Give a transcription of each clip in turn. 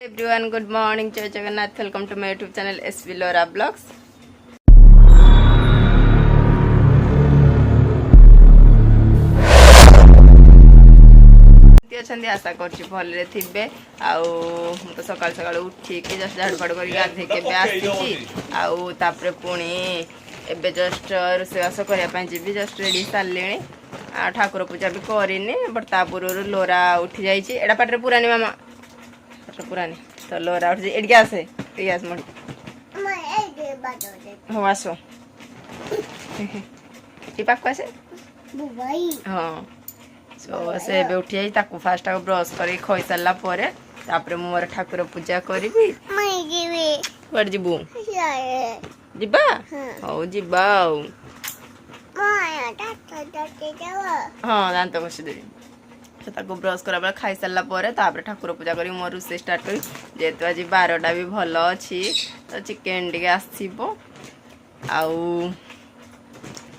Everyone, good morning. Jai Jagannath. Welcome to my YouTube channel SB Lora Vlogs. आशा कर भले थे तो सकाल सकाल उठिक जस्ट झाड़ू फाड़ू कर गाधे आसपर पुणी एवं जस्ट रोषेबास करने जी जस्ट रेडी सारे ठाकुर पूजा भी करनी बट ता पूर्व लोरा उठी जाइए पाटे पुरानी मामा पुरानी तो लोरा उठी एडिके आसे आस मणि हाँ आस पाक आसे हाँ सो से उठी जाइए फास्ट ब्रश कर खई सारापर मोर ठाकुर पूजा करी कड़े जीवु जीवा हौ जीवा हाँ दात घषिदेवी तो ब्रश करा खाई सारापर ठाकुर पूजा कर मोर रोषे स्टार्ट करी जेहेतु आज 12टा भी भल अच्छी तो चिकेन टे आसो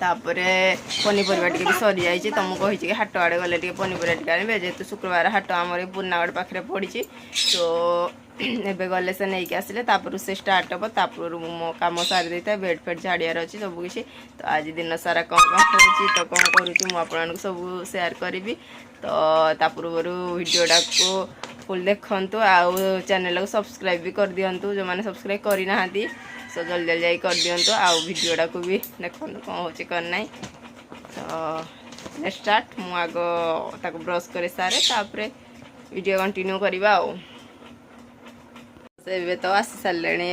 तापरे पनीपरिया टी भी सरी जाइए तो मुझे कही हाट आड़े गले पनीपरिया टी आने जेहेतु शुक्रवार हाट आम पुरनागढ़ पाखे पड़ी तो एबे गले से नहीं आसिले रोषे स्टार्ट हम तापर मो कम सारी देता बेड फेड झाड़ियार अच्छी सबकि तो आज दिन सारा कौन कौन हो तो कौन करूँ सब सेयार करी तो पूर्वर भिडटा को फुल देखु आउ चैनल को सब्सक्राइब भी कर दिंतु जो मैंने सब्सक्राइब करना सो जल्दी जल्दी जाई कर दिंतु आउ भिडटा को भी देखो कौन हो करना तो स्टार्ट मुझ ब्रश कर सारे तापर वीडियो कंटिन्यू करवा से तो आसी सारे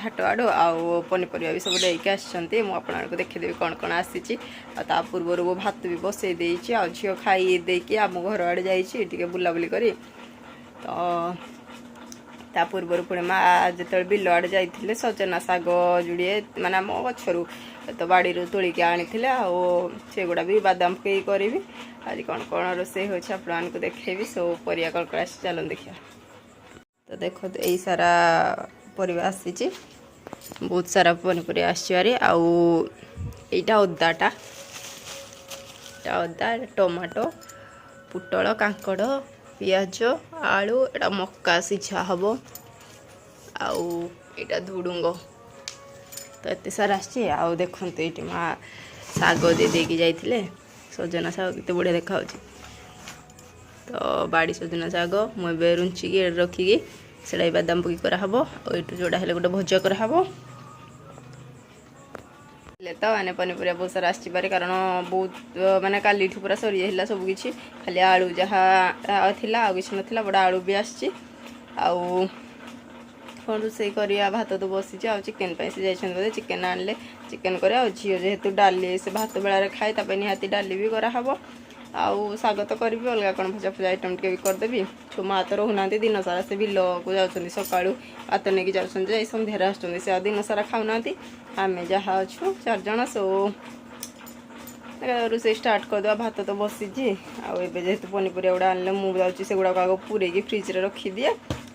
हाट आड़ू आउ पनीपरिया भी सब लेके आसछन्ती मु आपको देखीदेवी कौन कौन आसी पूर्वर वो भात भी बसई देछि आ झियो खाई देकी आम घर आड़े जाइए बुलाबुली करी तो पूर्वर पुणे माँ जो बिल आड़े जाते सजना शाग जुड़े माने आम गचरू तो बाड़ी तोलिक आनी से गुड़ा भी बादाम पकई करी आज कौन कौन रोषे हो देखेबी सब परिया कौन कौन आसी चलो देखिए तो देखो यही सारा परिवा आसी बहुत सारा पनीपरिया आसरी आईटा अदाटा अदा टमाटो पुटल कांकड़ पियाज आलू एटा मक्का सिझा हम आईटा धुडुंग तो एत सारा आउ देखते ये माँ शाग देकी जाइए सजना शाग केते बढ़िया देखा तो बाड़ी सजना शाग मुझे रुंचिकी रखिकी से बादाम पकी कराब और ये जोड़ा है गोटे भजा कराब तो मैंने पनीपरिया बहुत सारा आसपारे कारण बहुत माने काली पूरा सरी सबकि खाली आलू जहाँ थी किसी ना बड़ा आलू भी आसी कौन रोषे करिया भात तो बसी चिकेन से जाइए चिकेन आनले चिकेन कर झील जेहेतु डाली से भात बेला खाए ताप निहाती डाली भी कराब आउ शाग तो करी अलग कौन भजा फजा आइटम टे भी करदेवी छो माँ तो रोना दिन सारा से बिल को जाऊँ सका भात नहीं जाऊँ सन्धार आसुँच से दिन सारा खाऊना आम जहाँ अच्छु 4 जन सो रोषे स्टार्ट करदे भात तो बसी जेहेतु पनीपरिया गुड़ा आनले मुझे से गुड़ाक आग पूरे फ्रिज में रखिदिए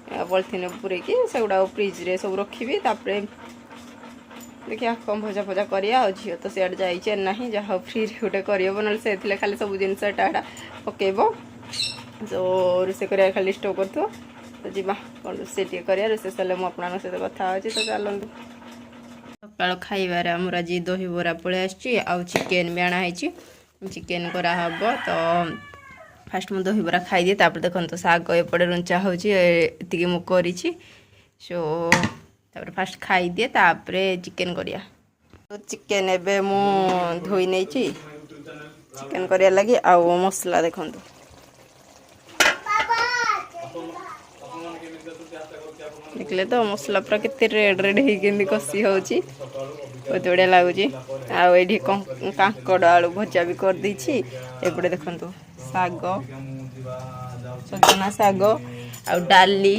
पॉलिथिन पूरे से गुड़ा फ्रिज में सब रखी देखिए कम भजा फजा करिया झील तो सियाड़ जाइए ना जहाँ फ्री गोटे करब ना से खाली सब जिन टाटा पकेब जो रोषे कर खाली स्टोव कर तो जी कौन रोषे टे कर रोषे सारे मुझे सहित कथा अच्छी तो चलते सका खाइबार आमर आज दही बरा पलि आउ चिकेन भी आना चिकेन कराहब तो फास्ट मुझे दही बरा खाई दिए देखो शाग एपटे रुंचा होती मुझे सो तापर फास्ट खाई दिए तापरे चिकेन करिया तो चिकेन एबे मु धोई नहीं चिकेन करिया लगी आउ मसला देखो देखले तो मसला पूरा केते रेड रेड होगी कषी होची बहुत बढ़िया लगुच आईटी कांकड़ आलू भजा भी कर देछि एपटे देखो शाग सजना शाग आ डाली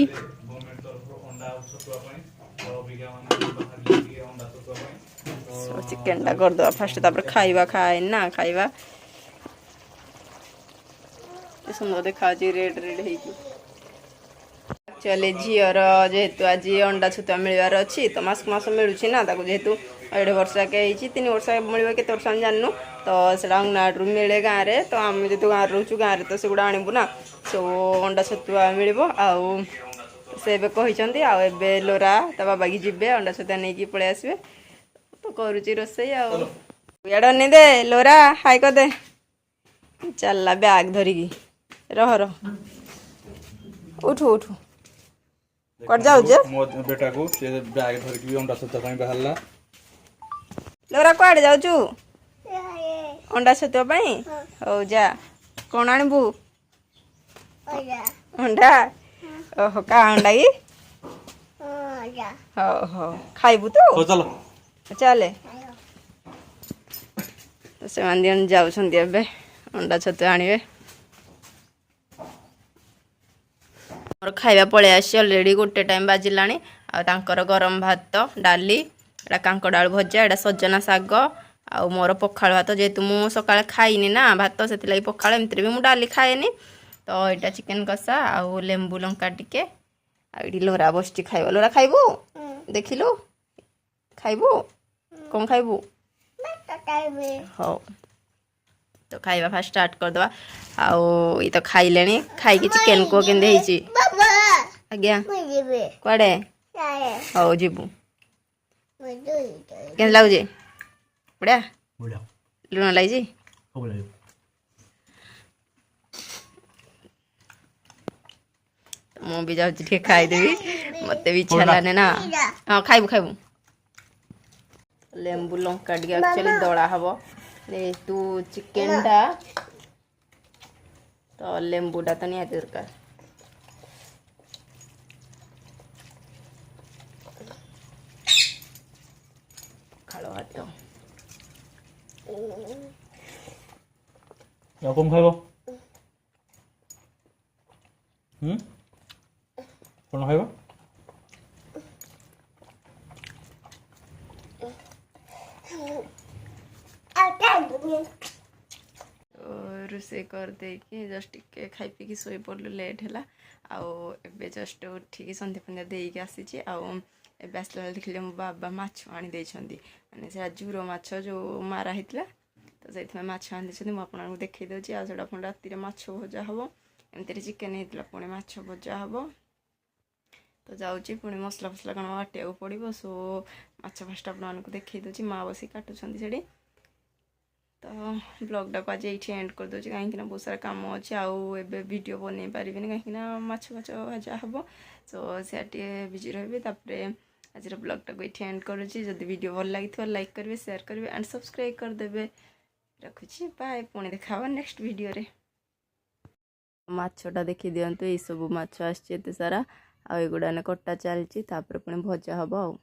चिकेन टा कर दो फास्ट तापर खाइबा खाए ना खाइबा सुंदर देखा रेड रेड एक्चुअली झीर जेहेतु आज अंडा छुतुआ मिलवार अच्छी तो मास मास मिलूँ ना जेहेतु 1.5 वर्ष के 3 वर्ष मिले के वर्ष हम जानू तो से अंगनवाड़ी मिले गाँव में तो आम जो गाँव रोचु गाँव में तो से गुड़ा आणबू ना सो अंडा छतुआ मिल से एबे कहिसंती आ एबे लोरा ता बाबा की जिबे अंडा छतुआ नहीं की पळे आसबे तो करूची रोसई आ इयाडे नहीं दे लोरा हाय कर दे चलला बैग धरिकी रह रह उठ उठ कट जाऊ जे मो बेटा को से बैग धर के अंडा छतुआ ପାଇଁ ବାହାରିଲା लोरा कुआडे जाउचु अंडा छतुआ ପାଇଁ हो जा कौन आनबू अंडा ओहो का अंडा की हो हो खाइबू तो हो चलो चले तो से मान जाउछंती एबे अंडा छतुआ आनिबे मोर खाइबा पळे आसी ऑलरेडी गोटे टाइम बाजिलानी आ तांकर गरम भात डाली एटा कांकड़ आलू भजा एटा सजना शाग आ मोर पखाल भात जेहेतु मु सकाळे खाइनी ना भात से पखाल एमती भी मु डाली खाएनी तो यहाँ चिकेन कषा आउ लेंबू लंका टिके आईटी लोरा बसटी खाइबो लोरा खाइबू देखिलु खाइबू कौन खाइबू हो तो खाइबा फास्ट स्टार्ट कर दवा आउ ये तो खाइलेनी खाई चिकेन को केंदे ହେଇची आज्ञा कुआडे हो जीबू केन लागुजे बड़ा बोला लुण लागिजी हो बोला मु भी जाऊँ ठीक खाईदेवी मत भी इच्छा लाने ना हाँ खाइबू खाइबू लेंबू लंका टे एक्चुअली दला हम तू चिकेन टा तो लेंबूटा तो निहाती दरकार खालो भात या कम खाइबो कौन खाइबो रोषे कर देकी जस्ट टिके खाई पी शोई पड़लु लेट है आउ एबे जस्ट उठिकी संध्या फंध्या देकी आसी आउ एबे आसला बेले देखिले मो बाबा माछ आनी देछंती माने से जुरो माछ जो मारा हितला तो से माछ आनी देछंती मु आपन देखै दउची आ सेडा अपन राती रे माछ भजा हबो एमती चिकेन हितला पुणी माछ भजा हबो तो जाऊँगी पुणी मसला फसला कण बाटिया पड़ो सो माछ फास्ट आपको देखी दूसरी माँ बस काटुंट से तो ब्लॉगटा को आज ये एंड कर दूसरी कहीं बहुत सारा कम अच्छे आउ ए वीडियो बन पारि कहीं माछ फाछ भजा हम सो से बिजी रही आज ब्लॉगटा को ये एंड करुँची जब वीडियो भल लगी लाइक करेंगे शेयर करेंगे एंड सब्सक्राइब करदे रखुची बाय पुणी देखा नेक्स्ट वीडियो रे माछटा देखी दिंतु ये सब माछ आते सारा आउ एगुड़ा कटा चलती पुणी भजा हम।